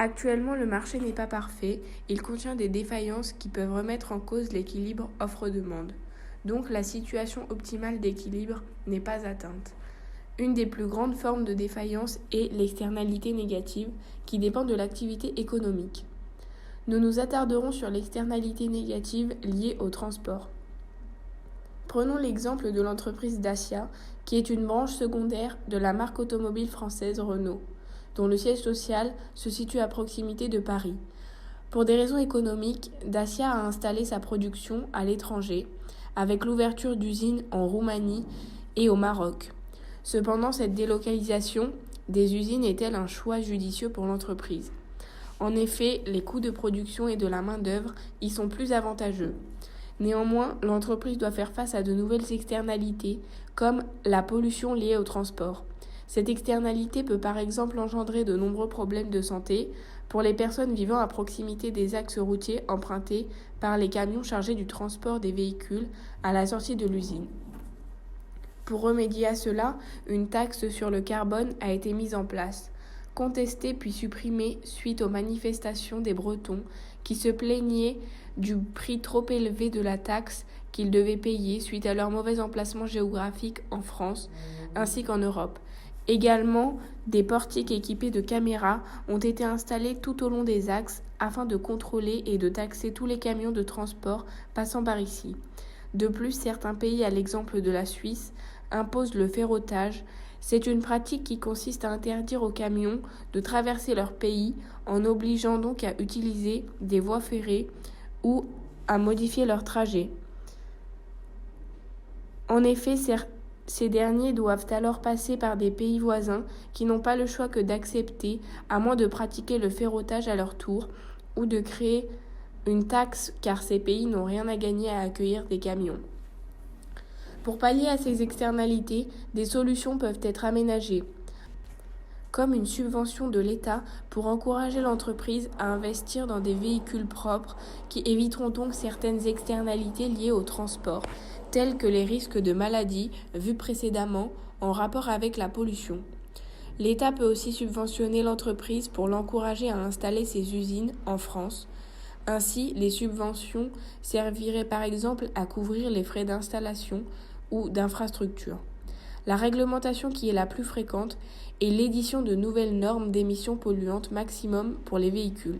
Actuellement, le marché n'est pas parfait, il contient des défaillances qui peuvent remettre en cause l'équilibre offre-demande. Donc la situation optimale d'équilibre n'est pas atteinte. Une des plus grandes formes de défaillance est l'externalité négative, qui dépend de l'activité économique. Nous nous attarderons sur l'externalité négative liée au transport. Prenons l'exemple de l'entreprise Dacia, qui est une branche secondaire de la marque automobile française Renault, dont le siège social se situe à proximité de Paris. Pour des raisons économiques, Dacia a installé sa production à l'étranger, avec l'ouverture d'usines en Roumanie et au Maroc. Cependant, cette délocalisation des usines est-elle un choix judicieux pour l'entreprise ? En effet, les coûts de production et de la main-d'œuvre y sont plus avantageux. Néanmoins, l'entreprise doit faire face à de nouvelles externalités, comme la pollution liée au transport. Cette externalité peut par exemple engendrer de nombreux problèmes de santé pour les personnes vivant à proximité des axes routiers empruntés par les camions chargés du transport des véhicules à la sortie de l'usine. Pour remédier à cela, une taxe sur le carbone a été mise en place, contestée puis supprimée suite aux manifestations des Bretons qui se plaignaient du prix trop élevé de la taxe qu'ils devaient payer suite à leur mauvais emplacement géographique en France ainsi qu'en Europe. Également, des portiques équipés de caméras ont été installés tout au long des axes afin de contrôler et de taxer tous les camions de transport passant par ici. De plus, certains pays, à l'exemple de la Suisse, imposent le ferroutage. C'est une pratique qui consiste à interdire aux camions de traverser leur pays en obligeant donc à utiliser des voies ferrées ou à modifier leur trajet. En effet, ces derniers doivent alors passer par des pays voisins qui n'ont pas le choix que d'accepter, à moins de pratiquer le ferroutage à leur tour ou de créer une taxe car ces pays n'ont rien à gagner à accueillir des camions. Pour pallier à ces externalités, des solutions peuvent être aménagées, comme une subvention de l'État pour encourager l'entreprise à investir dans des véhicules propres qui éviteront donc certaines externalités liées au transport, tels que les risques de maladies vus précédemment en rapport avec la pollution. L'État peut aussi subventionner l'entreprise pour l'encourager à installer ses usines en France. Ainsi, les subventions serviraient par exemple à couvrir les frais d'installation ou d'infrastructure. La réglementation qui est la plus fréquente est l'édition de nouvelles normes d'émissions polluantes maximum pour les véhicules.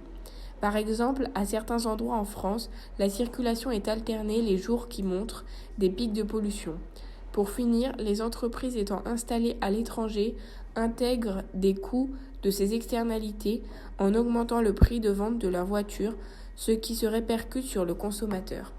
Par exemple, à certains endroits en France, la circulation est alternée les jours qui montrent des pics de pollution. Pour finir, les entreprises étant installées à l'étranger intègrent des coûts de ces externalités en augmentant le prix de vente de leurs voitures, ce qui se répercute sur le consommateur.